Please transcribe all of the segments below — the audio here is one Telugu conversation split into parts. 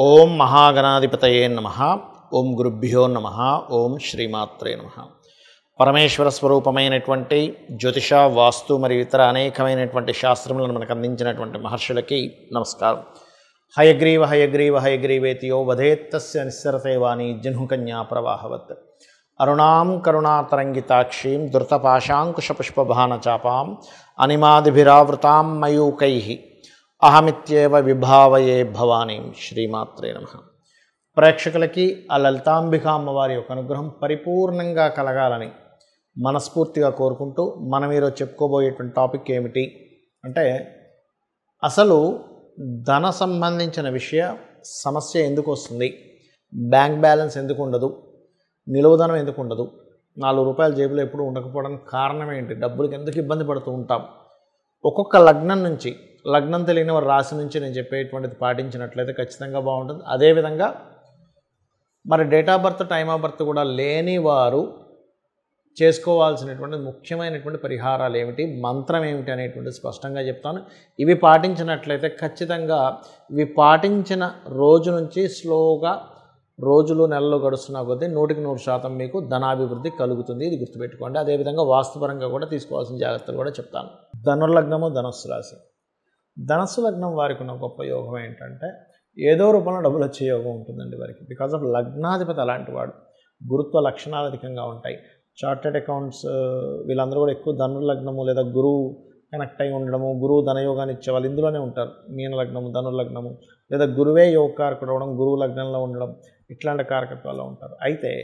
ఓం మహాగణాధిపతయే నమః. ఓం గురుభ్యో నమః. ఓం శ్రీమాత్రే నమః. పరమేశ్వర స్వరూపమైనటువంటి జ్యోతిష, వాస్తు మరియు ఇతర అనేకమైనటువంటి శాస్త్రములను మనకు అందించినటువంటి మహర్షులకి నమస్కారం. హయగ్రీవ హయగ్రీవ హయగ్రీవేతియో వధేత్తస్య నిస్సరతే వాణి జహ్నుకన్యా ప్రవాహవత్. అరుణాం కరుణాతరంగితాక్షీం ధృతపాశాంకుశపుష్పభానచాపాం అనిమాదిభిరావృతాం మయూకైః అహమిత్యేవ విభావయే భవానీం. శ్రీమాత్రే నమః. ప్రేక్షకులకి ఆ లలితాంబిక అమ్మవారి యొక్క అనుగ్రహం పరిపూర్ణంగా కలగాలని మనస్ఫూర్తిగా కోరుకుంటూ మనం ఈరోజు చెప్పుకోబోయేటువంటి టాపిక్ ఏమిటి అంటే, అసలు ధన సంబంధించిన సమస్య ఎందుకు వస్తుంది, బ్యాంక్ బ్యాలెన్స్ ఎందుకు ఉండదు, నిలువధనం ఎందుకు ఉండదు, 4 రూపాయల జేబులో ఎప్పుడు ఉండకపోవడానికి కారణం ఏంటి, డబ్బులకి ఎందుకు ఇబ్బంది పడుతూ ఉంటాం, ఒక్కొక్క లగ్నం తెలియని వారి రాశి నుంచి నేను చెప్పేటువంటిది పాటించినట్లయితే ఖచ్చితంగా బాగుంటుంది. అదేవిధంగా మరి date of birth, time of birth కూడా లేని వారు చేసుకోవాల్సినటువంటి ముఖ్యమైనటువంటి పరిహారాలు ఏమిటి, మంత్రం ఏమిటి అనేటువంటి స్పష్టంగా చెప్తాను. ఇవి పాటించినట్లయితే ఖచ్చితంగా ఇవి పాటించిన రోజు నుంచి స్లోగా రోజులు నెలలు గడుస్తున్న కొద్దీ 100% మీకు ధనాభివృద్ధి కలుగుతుంది. ఇది గుర్తుపెట్టుకోండి. అదేవిధంగా వాస్తుపరంగా కూడా తీసుకోవాల్సిన జాగ్రత్తలు కూడా చెప్తాను. ధనుర్లగ్నము, ధనస్సు రాశి. ధనస్సు లగ్నం వారికి ఉన్న గొప్ప యోగం ఏంటంటే, ఏదో రూపంలో డబ్బులు వచ్చే యోగం ఉంటుందండి వారికి. బికాజ్ ఆఫ్ లగ్నాధిపతి అలాంటి వాడు. గురుత్వ లక్షణాలు అధికంగా ఉంటాయి. చార్టెడ్ అకౌంట్స్ వీళ్ళందరూ కూడా ఎక్కువ ధనుర్లగ్నము లేదా గురువు కనెక్ట్ అయి ఉండడము, గురువు ధనయోగాన్ని ఇచ్చే వాళ్ళు ఇందులోనే ఉంటారు. మీన లగ్నము, ధనుర్లగ్నము లేదా గురువే యోగకారకుడు అవడం, గురువు లగ్నంలో ఉండడం, ఇట్లాంటి కారకత్వాల్లో ఉంటారు. అయితే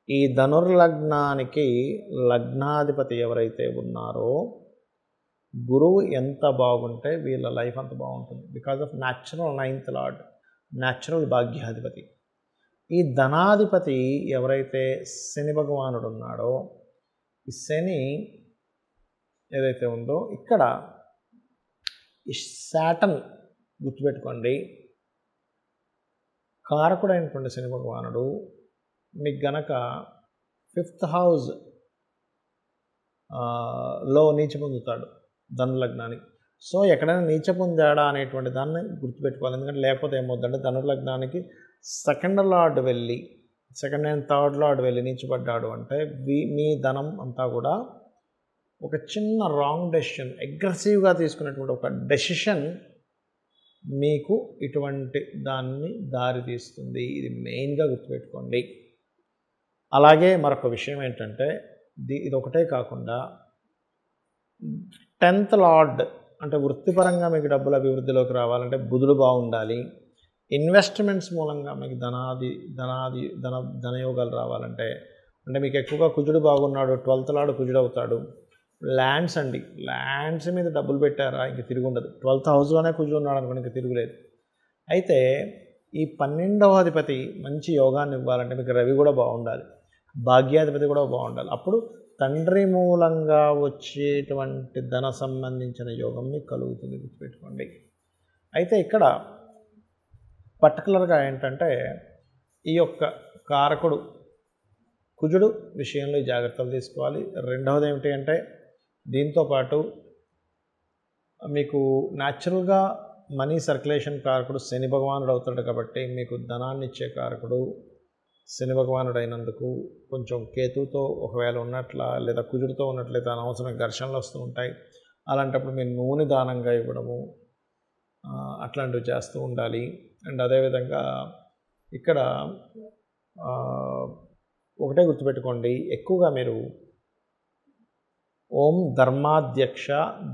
ఈ ధనుర్లగ్నానికి లగ్నాధిపతి ఎవరైతే ఉన్నారో గురువు ఎంత బాగుంటే వీళ్ళ లైఫ్ అంత బాగుంటుంది. Because of natural 9th lord, natural భాగ్యాధిపతి. ఈ ధనాధిపతి ఎవరైతే శని భగవానుడు ఉన్నాడో, ఈ శని ఏదైతే ఉందో ఇక్కడ ఈ శాటర్న్ గుర్తుపెట్టుకోండి, కారకుడైనటువంటి శని భగవానుడు మీకు గనక 5th హౌస్ లో నీచ పొందుతాడు ధనుర్లగ్నానికి. సో ఎక్కడైనా నీచ పొందాడా అనేటువంటి దాన్ని గుర్తుపెట్టుకోవాలి. ఎందుకంటే లేకపోతే ఏమవుతుందంటే, ధనుర్లగ్నానికి 2nd లార్డ్ వెళ్ళి 2nd and 3rd లార్డ్ వెళ్ళి నీచపడ్డాడు అంటే మీ ధనం అంతా కూడా ఒక చిన్న రాంగ్ డెసిషన్, అగ్రెసివ్గా తీసుకునేటువంటి ఒక డెసిషన్ మీకు ఇటువంటి దాన్ని దారి తీస్తుంది. ఇది మెయిన్గా గుర్తుపెట్టుకోండి. అలాగే మరొక విషయం ఏంటంటే, ఇది ఒకటే కాకుండా 10th లార్డ్ అంటే వృత్తిపరంగా మీకు డబ్బుల అభివృద్ధిలోకి రావాలంటే బుధుడు బాగుండాలి. ఇన్వెస్ట్మెంట్స్ మూలంగా మీకు ధనయోగాలు రావాలంటే, అంటే మీకు ఎక్కువగా కుజుడు బాగున్నాడు, 12th లార్డ్ కుజుడు అవుతాడు. ల్యాండ్స్ అండి, ల్యాండ్స్ మీద డబ్బులు పెట్టారా ఇంక తిరుగుండదు. 12th హౌస్లోనే కుజుడు ఉన్నాడు అనుకోండి, ఇంక తిరుగులేదు. అయితే ఈ 12వ అధిపతి మంచి యోగాన్ని ఇవ్వాలంటే మీకు రవి కూడా బాగుండాలి, భాగ్యాధిపతి కూడా బాగుండాలి. అప్పుడు తండ్రి మూలంగా వచ్చేటువంటి ధన సంబంధించిన యోగం మీకు కలుగుతుంది, గుర్తుపెట్టుకోండి. అయితే ఇక్కడ పర్టికులర్గా ఏంటంటే, ఈ యొక్క కారకుడు కుజుడు విషయంలో జాగ్రత్తలు తీసుకోవాలి. రెండవది ఏమిటి అంటే, దీంతోపాటు మీకు న్యాచురల్గా మనీ సర్క్యులేషన్ కారకుడు శని భగవానుడు అవుతాడు. కాబట్టి మీకు ధనాన్ని ఇచ్చే కారకుడు శని భగవానుడు అయినందుకు కొంచెం కేతుతో ఒకవేళ ఉన్నట్ల లేదా కుజుడితో ఉన్నట్లయితే అనవసరమైన ఘర్షణలు వస్తూ ఉంటాయి. అలాంటప్పుడు మీరు నూనె దానంగా ఇవ్వడము అట్లాంటివి చేస్తూ ఉండాలి. అండ్ అదేవిధంగా ఇక్కడ ఒకటే గుర్తుపెట్టుకోండి, ఎక్కువగా మీరు ఓం ధర్మాధ్యక్ష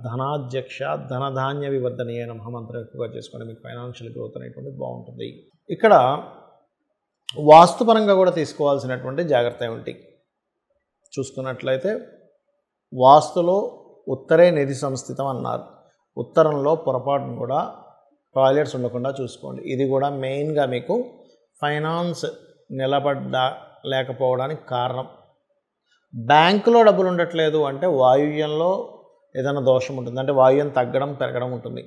ధనాధ్యక్ష ధనధాన్య వివర్ధనీయ నమః మంత్రం ఎక్కువగా చేసుకోండి. మీకు ఫైనాన్షియల్ గ్రోత్ అనేటువంటిది బాగుంటుంది. ఇక్కడ వాస్తుపరంగా కూడా తీసుకోవాల్సినటువంటి జాగ్రత్త ఏమిటి చూసుకున్నట్లయితే, వాస్తులో ఉత్తరే నిధి సంస్థితం అన్నారు. ఉత్తరంలో పొరపాటును కూడా టాయిలెట్స్ ఉండకుండా చూసుకోండి. ఇది కూడా మెయిన్గా మీకు ఫైనాన్స్ లేకపోవడానికి కారణం. బ్యాంకులో డబ్బులు ఉండట్లేదు అంటే వాయువ్యంలో ఏదైనా దోషం ఉంటుంది, అంటే వాయువ్యం తగ్గడం పెరగడం ఉంటుంది.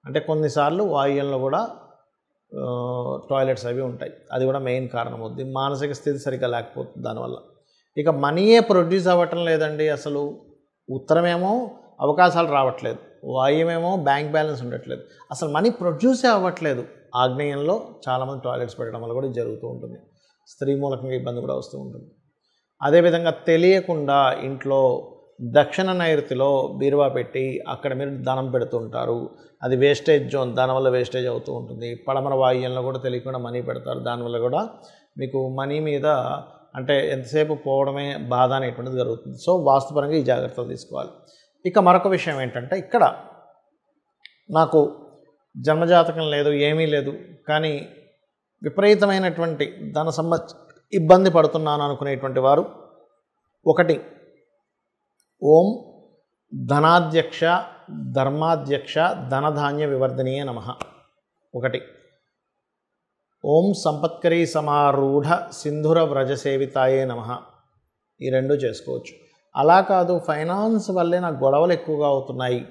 అంటే కొన్నిసార్లు వాయువ్యంలో కూడా టాయిలెట్స్ అవి ఉంటాయి. అది కూడా మెయిన్ కారణం అవుతుంది. మానసిక స్థితి సరిగ్గా లేకపోతుంది దానివల్ల. ఇక మనీయే ప్రొడ్యూస్ అవ్వటం లేదండి. అసలు ఉత్తరమేమో అవకాశాలు రావట్లేదు, వాయువ్యమేమో బ్యాంక్ బ్యాలెన్స్ ఉండట్లేదు, అసలు మనీ ప్రొడ్యూసే అవ్వట్లేదు. ఆగ్నేయంలో చాలామంది టాయిలెట్స్ పెట్టడం వల్ల కూడా జరుగుతూ ఉంటుంది. స్త్రీ మూలకంగా ఇబ్బంది కూడా వస్తూ ఉంటుంది. అదేవిధంగా తెలియకుండా ఇంట్లో దక్షిణ నైరుతిలో బీరువా పెట్టి అక్కడ మీరు ధనం పెడుతుంటారు. అది వేస్టేజ్ జోన్, దానివల్ల వేస్టేజ్ అవుతూ ఉంటుంది. పడమర వాయువ్యంలో కూడా తెలియకుండా మనీ పెడతారు. దానివల్ల కూడా మీకు మనీ మీద అంటే ఎంతసేపు పోవడమే బాధ అనేటువంటిది జరుగుతుంది. సో వాస్తుపరంగా ఈ జాగ్రత్తలు తీసుకోవాలి. ఇక మరొక విషయం ఏంటంటే, ఇక్కడ నాకు జన్మజాతకం లేదు, ఏమీ లేదు, కానీ విపరీతమైనటువంటి ధన ఇబ్బంది పడుతున్నాను అనుకునేటువంటి వారు, ఒకటి ఓం ధనాధ్యక్ష ధర్మాధ్యక్ష ధనధాన్య వివర్ధనీయ నమః, ఒకటి ఓం సంపత్కరీ సమారూఢ సింధుర వ్రజసేవితాయే నమః, ఈ రెండు చేసుకోవచ్చు. అలా కాదు, ఫైనాన్స్ వల్లే నాకు గొడవలు ఎక్కువగా అవుతున్నాయి,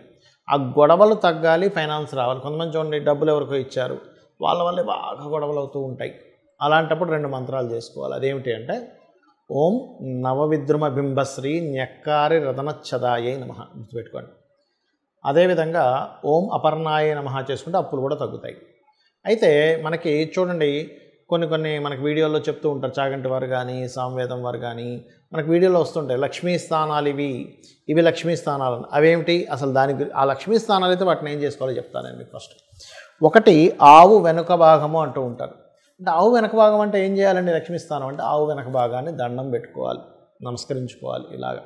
ఆ గొడవలు తగ్గాలి, ఫైనాన్స్ రావాలి. కొంతమంది చూడండి, డబ్బులు ఎవరికో ఇచ్చారు, వాళ్ళ వల్లే బాగా గొడవలు అవుతూ ఉంటాయి. అలాంటప్పుడు రెండు మంత్రాలు చేసుకోవాలి. అదేమిటి అంటే, ఓం నవవిద్రుమ బింబశ్రీ న్యక్కారి రతనచ్చదాయే నమః, గుర్తుపెట్టుకోండి. అదేవిధంగా ఓం అపర్ణాయ నమః చేసుకుంటే అప్పులు కూడా తగ్గుతాయి. అయితే మనకి చూడండి, కొన్ని మనకి వీడియోల్లో చెప్తూ ఉంటారు, చాగంటి వారు కానీ సామవేదం వారు కానీ మనకి వీడియోలో వస్తుంటాయి, లక్ష్మీ స్థానాలు ఇవి లక్ష్మీ స్థానాలు. అవేమిటి అసలు? ఆ లక్ష్మీ స్థానాలు అయితే వాటిని ఏం చేసుకోవాలో చెప్తాను నేను మీకు. ఫస్ట్ ఒకటి ఆవు వెనుక భాగము అంటూ ఉంటారు. అంటే ఆవు వెనక భాగం అంటే ఏం చేయాలండి? లక్ష్మీ స్థానం అంటే ఆవు వెనక భాగాన్ని దండం పెట్టుకోవాలి, నమస్కరించుకోవాలి. ఇలాగా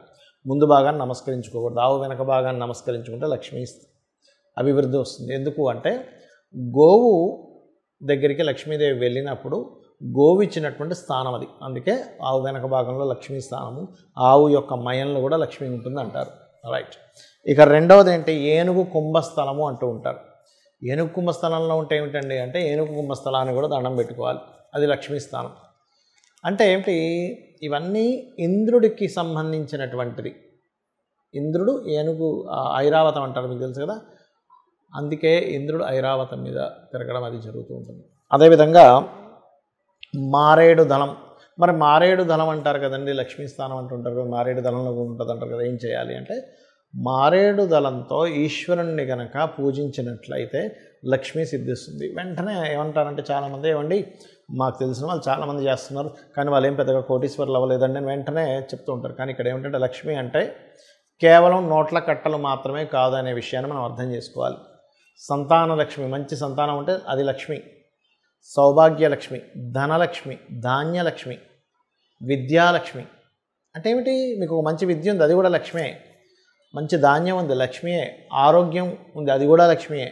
ముందు భాగాన్ని నమస్కరించుకోకూడదు, ఆవు వెనక భాగాన్ని నమస్కరించుకుంటే లక్ష్మీ అభివృద్ధి వస్తుంది. ఎందుకు అంటే, గోవు దగ్గరికి లక్ష్మీదేవి వెళ్ళినప్పుడు గోవు ఇచ్చినటువంటి స్థానం అది. అందుకే ఆవు వెనక భాగంలో లక్ష్మీ స్థానము, ఆవు యొక్క మయంలో కూడా లక్ష్మీ ఉంటుంది అంటారు. రైట్. ఇక రెండవది ఏంటి? ఏనుగు కుంభస్థలము అంటూ ఉంటారు. ఏనుగు కుంభస్థలంలో ఉంటే ఏమిటండి అంటే, ఏనుగు కుంభస్థలాన్ని కూడా దండం పెట్టుకోవాలి, అది లక్ష్మీ స్థానం. అంటే ఏమిటి? ఇవన్నీ ఇంద్రుడికి సంబంధించినటువంటిది. ఇంద్రుడు ఏనుగు ఐరావతం అంటారు, మీకు తెలుసు కదా. అందుకే ఇంద్రుడు ఐరావతం మీద తిరగడం అది జరుగుతూ ఉంటుంది. అదేవిధంగా మారేడు దళం. మరి మారేడు దళం అంటారు కదండి, లక్ష్మీ స్థానం అంటుంటారు, మారేడు దళంలో ఉంటుంది అంటారు కదా. ఏం చేయాలి అంటే, మారేడు దళంతో ఈశ్వరుణ్ణి కనుక పూజించినట్లయితే లక్ష్మీ సిద్ధిస్తుంది. వెంటనే ఏమంటారంటే చాలామంది, ఏమండి మాకు తెలిసిన వాళ్ళు చాలామంది చేస్తున్నారు, కానీ వాళ్ళు ఏం పెద్దగా కోటీశ్వరులు అవ్వలేదండి అని వెంటనే చెప్తూ ఉంటారు. కానీ ఇక్కడ ఏమిటంటే, లక్ష్మి అంటే కేవలం నోట్ల కట్టలు మాత్రమే కాదు అనే విషయాన్ని మనం అర్థం చేసుకోవాలి. సంతాన లక్ష్మి, మంచి సంతానం ఉంటే అది లక్ష్మి, సౌభాగ్యలక్ష్మి, ధనలక్ష్మి, ధాన్యలక్ష్మి, విద్యాలక్ష్మి. అంటే ఏమిటి? మీకు ఒక మంచి విద్య ఉంది, అది కూడా లక్ష్మే. మంచి ధాన్యం ఉంది, లక్ష్మియే. ఆరోగ్యం ఉంది, అది కూడా లక్ష్మియే.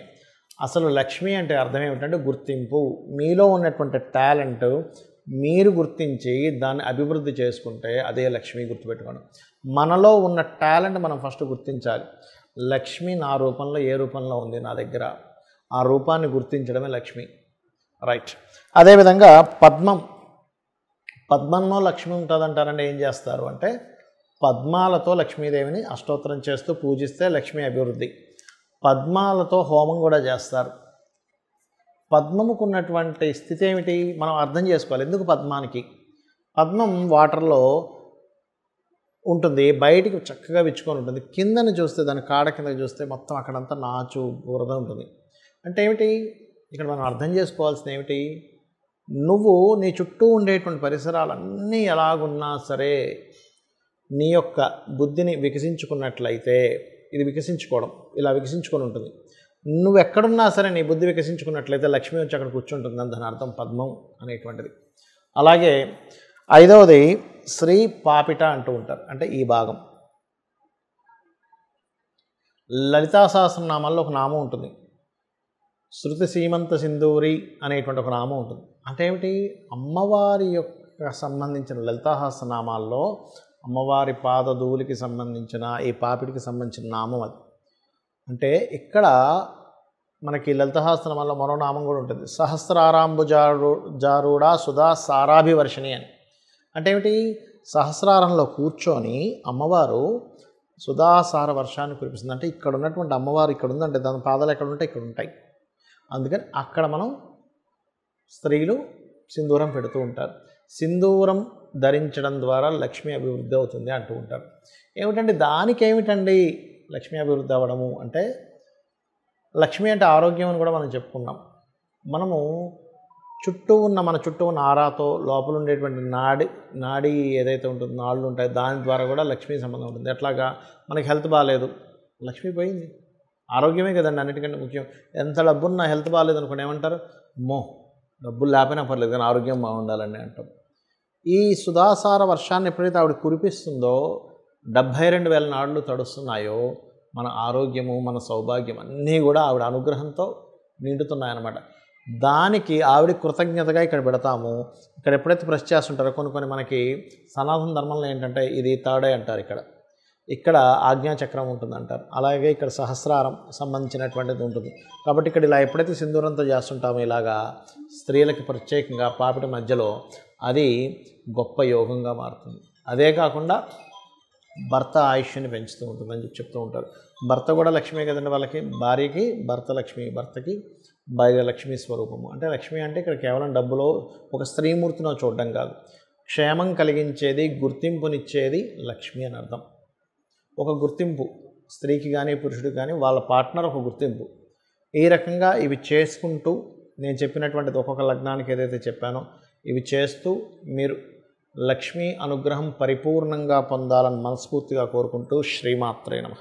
అసలు లక్ష్మి అంటే అర్థం ఏమిటంటే గుర్తింపు. మీలో ఉన్నటువంటి టాలెంట్ మీరు గుర్తించి దాన్ని అభివృద్ధి చేసుకుంటే అదే లక్ష్మి. గుర్తుపెట్టుకోండి, మనలో ఉన్న టాలెంట్ మనం ఫస్ట్ గుర్తించాలి. లక్ష్మి నా రూపంలో ఏ రూపంలో ఉంది నా దగ్గర, ఆ రూపాన్ని గుర్తించడమే లక్ష్మి. రైట్. అదేవిధంగా పద్మంలో లక్ష్మి ఉంటుందంటారంటే ఏం చేస్తారు అంటే, పద్మాలతో లక్ష్మీదేవిని అష్టోత్తరం చేస్తూ పూజిస్తే లక్ష్మీ అభివృద్ధి. పద్మాలతో హోమం కూడా చేస్తారు. పద్మముకు ఉన్నటువంటి స్థితి ఏమిటి మనం అర్థం చేసుకోవాలి. ఎందుకు పద్మానికి? పద్మం వాటర్లో ఉంటుంది, బయటికి చక్కగా విచ్చుకొని ఉంటుంది. కిందని చూస్తే, దాని కాడ కింద చూస్తే మొత్తం అక్కడంతా నాచు బురద ఉంటుంది. అంటే ఏమిటి? ఇక్కడ మనం అర్థం చేసుకోవాల్సింది ఏమిటి? నువ్వు నీ చుట్టూ ఉండేటువంటి పరిసరాలన్నీ ఎలాగున్నా సరే నీ యొక్క బుద్ధిని వికసించుకున్నట్లయితే, ఇది వికసించుకోవడం ఇలా వికసించుకొని ఉంటుంది. నువ్వు ఎక్కడున్నా సరే నీ బుద్ధి వికసించుకున్నట్లయితే లక్ష్మి వచ్చి అక్కడ కూర్చుంటుందని దాని అర్థం పద్మం అనేటువంటిది. అలాగే ఐదవది శ్రీ పాపిట అంటూ ఉంటారు. అంటే ఈ భాగం లలితా సహస్రనామాల్లో ఒక నామం ఉంటుంది, శృతి సీమంత సింధూరి అనేటువంటి ఒక నామం ఉంటుంది. అంటే ఏమిటి? అమ్మవారి యొక్క సంబంధించిన లలితా సహస్రనామాల్లో అమ్మవారి పాదధూలికి సంబంధించిన ఈ పాపిడికి సంబంధించిన నామం అది. అంటే ఇక్కడ మనకి లలిత సహస్రనామాల్లో మరో నామం కూడా ఉంటుంది, సహస్రారాంబుజారూఢ సుధా సారాభివర్షిణి అని. అంటే ఏమిటి? సహస్రారంలో కూర్చొని అమ్మవారు సుధాసార వర్షాన్ని కురిపిస్తుంది. అంటే ఇక్కడ ఉన్నటువంటి అమ్మవారు ఇక్కడ ఉందంటే దాని పాదాలు ఎక్కడ ఉంటాయి? ఇక్కడ ఉంటాయి. అందుకని అక్కడ మనం స్త్రీలు సింధూరం పెడుతూ ఉంటారు. సింధూరం ధరించడం ద్వారా లక్ష్మీ అభివృద్ధి అవుతుంది అంటూ ఉంటారు. ఏమిటండి దానికేమిటండి లక్ష్మీ అభివృద్ధి అవ్వడము అంటే, లక్ష్మి అంటే ఆరోగ్యం అని కూడా మనం చెప్పుకున్నాం. మనము మన చుట్టూ ఉన్న ఆరాతో లోపల ఉండేటువంటి నాడి ఏదైతే ఉంటుందో నాళ్ళు ఉంటాయి, దాని ద్వారా కూడా లక్ష్మీ సంబంధం ఉంటుంది. ఎట్లాగా మనకి హెల్త్ బాగాలేదు, లక్ష్మి పోయింది. ఆరోగ్యమే కదండి అన్నిటికంటే ముఖ్యం. ఎంత డబ్బున్నా హెల్త్ బాగాలేదు అనుకోండి ఏమంటారు, అమ్మో డబ్బులు లేకపోయినా పర్లేదు కానీ ఆరోగ్యం బాగుండాలండి అంటాం. ఈ సుధాసార వర్షాన్ని ఎప్పుడైతే ఆవిడ కురిపిస్తుందో 72,000 నాళ్ళు తడుస్తున్నాయో మన ఆరోగ్యము, మన సౌభాగ్యం అన్నీ కూడా ఆవిడ అనుగ్రహంతో నిండుతున్నాయన్నమాట. దానికి ఆవిడ కృతజ్ఞతగా ఇక్కడ పెడతాము. ఇక్కడ ఎప్పుడైతే ప్రెస్ చేస్తుంటారో కొన్ని మనకి సనాతన ధర్మంలో ఏంటంటే ఇది థర్డ్ ఐ అంటారు, ఇక్కడ ఆజ్ఞాచక్రం ఉంటుంది అంటారు. అలాగే ఇక్కడ సహస్రారం సంబంధించినటువంటిది ఉంటుంది. కాబట్టి ఇక్కడ ఇలా ఎప్పుడైతే సింధూరంతో చేస్తుంటామో ఇలాగా స్త్రీలకి ప్రత్యేకంగా పాపిట మధ్యలో అది గొప్ప యోగంగా మారుతుంది. అదే కాకుండా భర్త ఆయుష్ని పెంచుతూ ఉంటుందని చెప్తూ ఉంటారు. భర్త కూడా లక్ష్మీ కదండి, వాళ్ళకి భార్యకి భర్త లక్ష్మి, భర్తకి భార్య లక్ష్మీ స్వరూపము. అంటే లక్ష్మి అంటే ఇక్కడ కేవలం డబ్బులో ఒక స్త్రీమూర్తినో చూడడం కాదు, క్షేమం కలిగించేది, గుర్తింపునిచ్చేది లక్ష్మి అని అర్థం. ఒక గుర్తింపు స్త్రీకి కానీ పురుషుడికి కానీ వాళ్ళ పార్ట్నర్ ఒక గుర్తింపు. ఈ రకంగా ఇవి చేసుకుంటూ నేను చెప్పినటువంటిది ఒక్కొక్క లగ్నానికి ఏదైతే చెప్పానో ఇవి చేస్తూ మీరు లక్ష్మీ అనుగ్రహం పరిపూర్ణంగా పొందాలని మనస్ఫూర్తిగా కోరుకుంటూ శ్రీమాత్రే నమః.